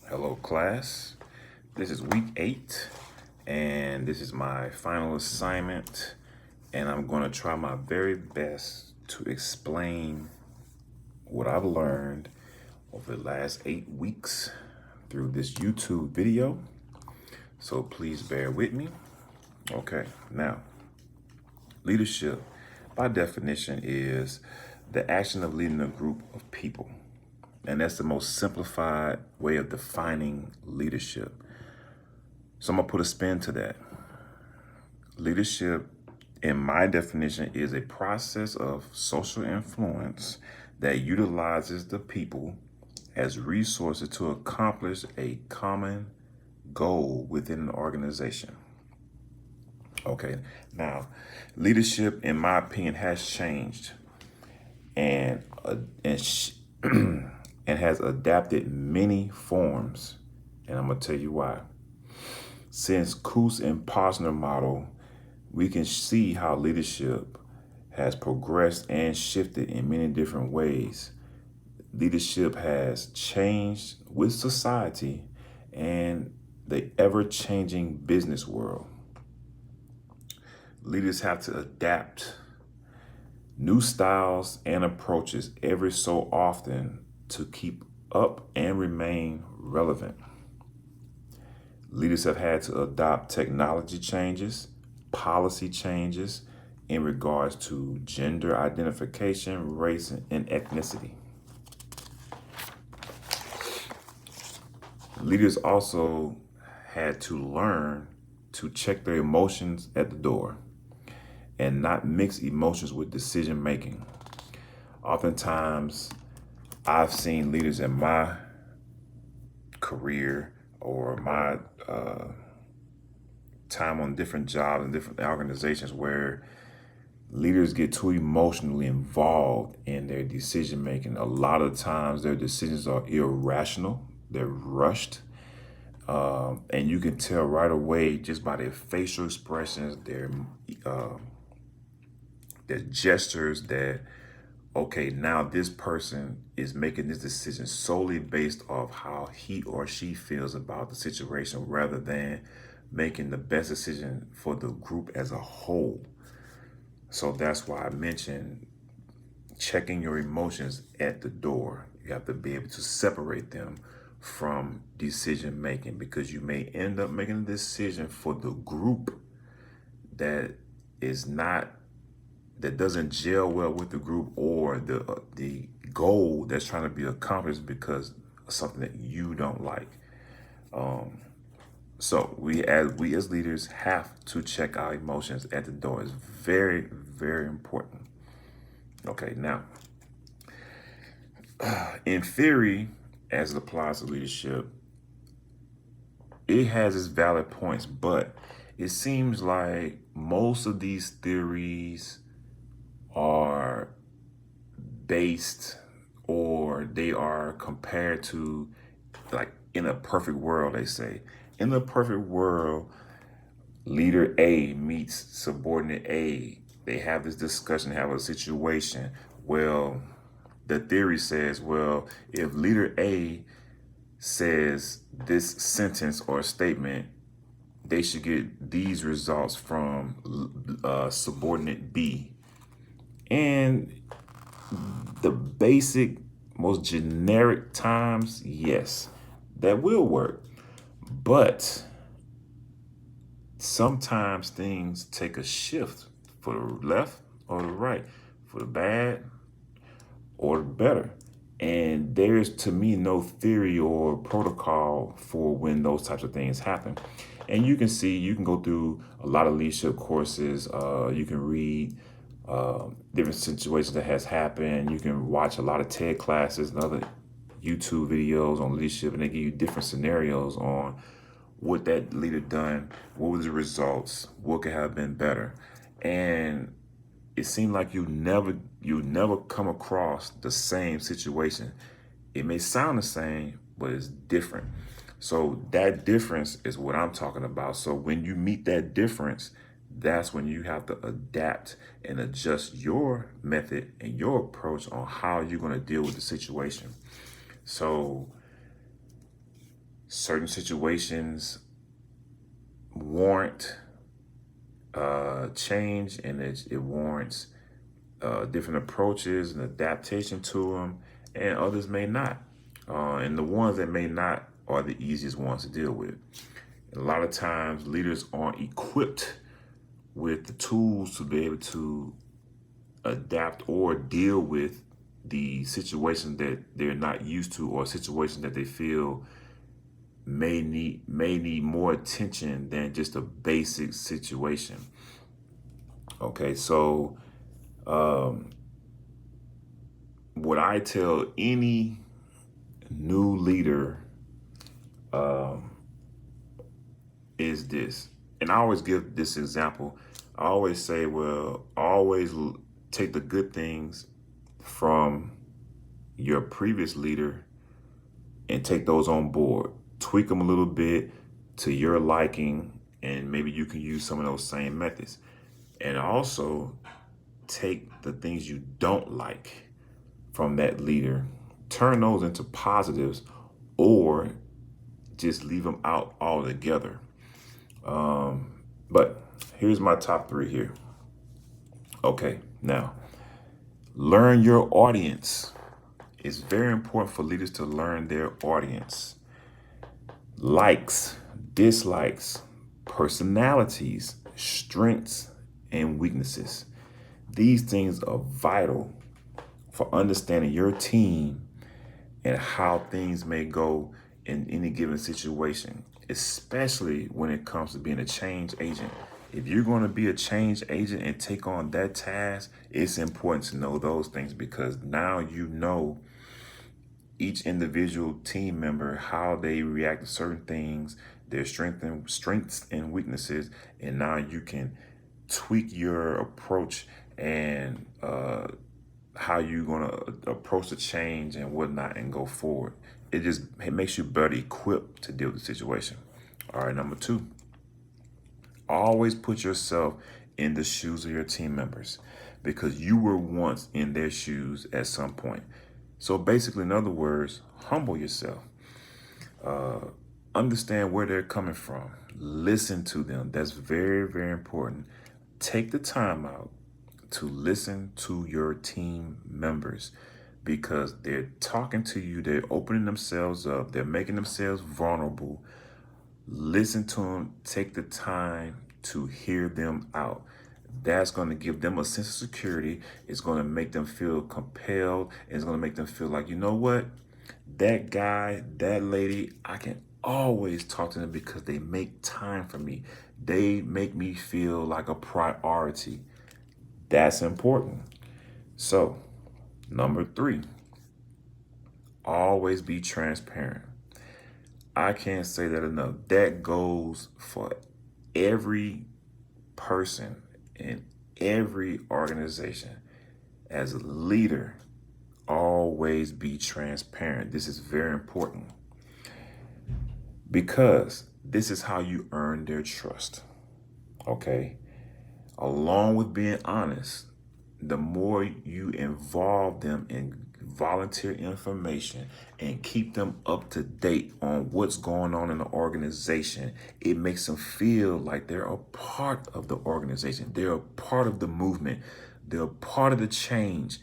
Hello, class. This is week 8, and this is my final assignment. And I'm going to try my very best to explain what I've learned over the last 8 weeks through this YouTube video. So please bear with me. Okay, now, leadership, by definition, is the action of leading a group of people. And that's the most simplified way of defining leadership. So I'm gonna put a spin to that. Leadership, in my definition, is a process of social influence that utilizes the people as resources to accomplish a common goal within an organization. Okay, now, leadership, in my opinion, has changed and and has adapted many forms, and I'm gonna tell you why. Since Coase and Posner model, we can see how leadership has progressed and shifted in many different ways. Leadership has changed with society and the ever-changing business world. Leaders have to adapt new styles and approaches every so often to keep up and remain relevant. Leaders have had to adopt technology changes, policy changes in regards to gender identification, race, and ethnicity. Leaders also had to learn to check their emotions at the door and not mix emotions with decision making. Oftentimes, I've seen leaders in my career or my time on different jobs and different organizations where leaders get too emotionally involved in their decision making. A lot of times their decisions are irrational, they're rushed, and you can tell right away just by their facial expressions, their gestures that, okay, now this person is making this decision solely based off how he or she feels about the situation rather than making the best decision for the group as a whole. So that's why I mentioned checking your emotions at the door. You have to be able to separate them from decision making, because you may end up making a decision for the group that is not that doesn't gel well with the group, or the goal that's trying to be accomplished because of something that you don't like. So we as leaders have to check our emotions at the door. It's very, very important. Okay, now, in theory, as it applies to leadership, it has its valid points, but it seems like most of these theories are based, or they are compared to, like, in a perfect world, they say. In a perfect world, leader A meets subordinate A. They have this discussion, have a situation. Well, the theory says, well, if leader A says this sentence or statement, they should get these results from subordinate B. And the basic, most generic times, yes, that will work. But sometimes things take a shift for the left or the right, for the bad or the better. And there's, to me, no theory or protocol for when those types of things happen. And you can go through a lot of leadership courses. You can read different situations that has happened. You can watch a lot of TED classes and other YouTube videos on leadership, and they give you different scenarios on what that leader done, what was the results, what could have been better. And it seemed like you never come across the same situation. It may sound the same, but it's different. So that difference is what I'm talking about. So when you meet that difference, that's when you have to adapt and adjust your method and your approach on how you're going to deal with the situation. So certain situations warrant change, and it warrants different approaches and adaptation to them, and others may not. And the ones that may not are the easiest ones to deal with. A lot of times, leaders aren't equipped with the tools to be able to adapt or deal with the situation that they're not used to, or a situation that they feel may need more attention than just a basic situation. Okay, so what I tell any new leader is this, and I always give this example. I always say, well, always take the good things from your previous leader and take those on board. Tweak them a little bit to your liking, and maybe you can use some of those same methods. And also take the things you don't like from that leader, turn those into positives, or just leave them out altogether. But here's my top 3 here. Okay, now learn your audience. It's very important for leaders to learn their audience. Likes, dislikes, personalities, strengths, and weaknesses. These things are vital for understanding your team and how things may go in any given situation, especially when it comes to being a change agent. If you're going to be a change agent and take on that task, it's important to know those things, because now you know each individual team member, how they react to certain things, their strengths and weaknesses, and now you can tweak your approach and how you're gonna approach the change and whatnot and go forward. It makes you better equipped to deal with the situation. All right, number 2, always put yourself in the shoes of your team members, because you were once in their shoes at some point. So basically, in other words, humble yourself. Understand where they're coming from. Listen to them. That's very, very important. Take the time out to listen to your team members, because they're talking to you, they're opening themselves up, they're making themselves vulnerable. Listen to them, take the time to hear them out. That's going to give them a sense of security. It's going to make them feel compelled. It's going to make them feel like, you know what? That guy, that lady, I can always talk to them because they make time for me. They make me feel like a priority. That's important. So, number 3, always be transparent. I can't say that enough. That goes for every person in every organization. As a leader, always be transparent. This is very important, because this is how you earn their trust. Okay? Along with being honest, the more you involve them in volunteer information and keep them up to date on what's going on in the organization, it makes them feel like they're a part of the organization. They're a part of the movement. They're a part of the change.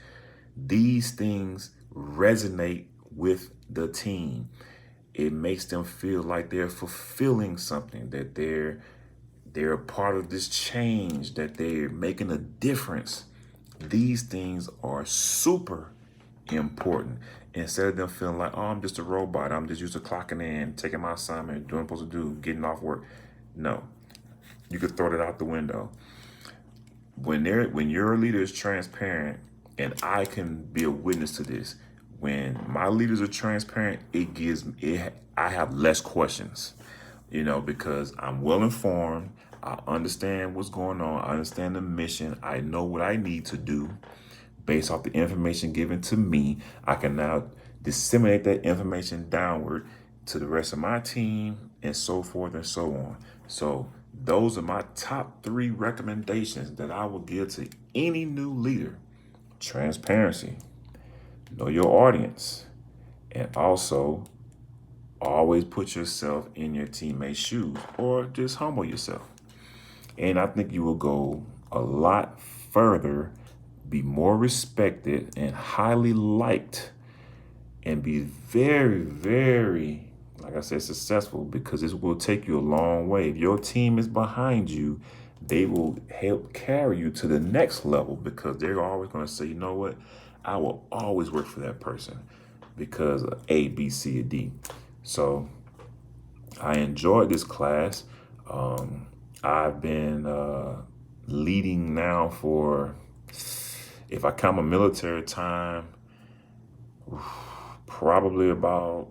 These things resonate with the team. It makes them feel like they're fulfilling something, that they're a part of this change, that they're making a difference. These things are super important. Instead of them feeling like, oh, I'm just a robot, I'm just used to clocking in, taking my assignment, doing what I'm supposed to do, getting off work. No, you could throw that out the window. When your leader is transparent, and I can be a witness to this, when my leaders are transparent, I have less questions, because I'm well informed. I understand what's going on. I understand the mission. I know what I need to do based off the information given to me. I can now disseminate that information downward to the rest of my team, and so forth and so on. So those are my top 3 recommendations that I will give to any new leader. Transparency, know your audience, and also Always put yourself in your teammate's shoes, or just humble yourself. And I think you will go a lot further, be more respected and highly liked, and be very, very, like I said, successful, because this will take you a long way. If your team is behind you, they will help carry you to the next level, because they're always going to say, you know what, I will always work for that person because of A, B, C, or D. So I enjoyed this class. I've been leading now for, if I count my military time, probably about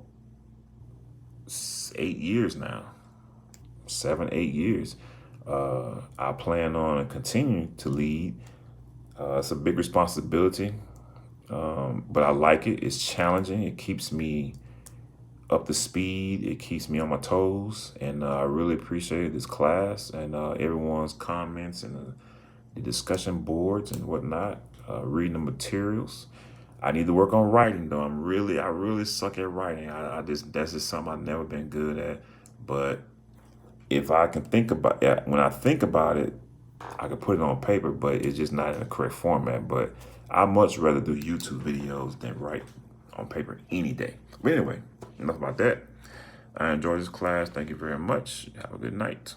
8 years now, 7, 8 years. I plan on continuing to lead. It's a big responsibility, but I like it. It's challenging. It keeps me up to speed. It keeps me on my toes, and I really appreciate this class and everyone's comments and the discussion boards and whatnot. Reading the materials. I need to work on writing though. I really suck at writing. That's just something I've never been good at. But if I can think about it, when I think about it, I can put it on paper, but it's just not in the correct format. But I much rather do YouTube videos than write on paper any day. But anyway, enough about that. I enjoyed this class. Thank you very much. Have a good night.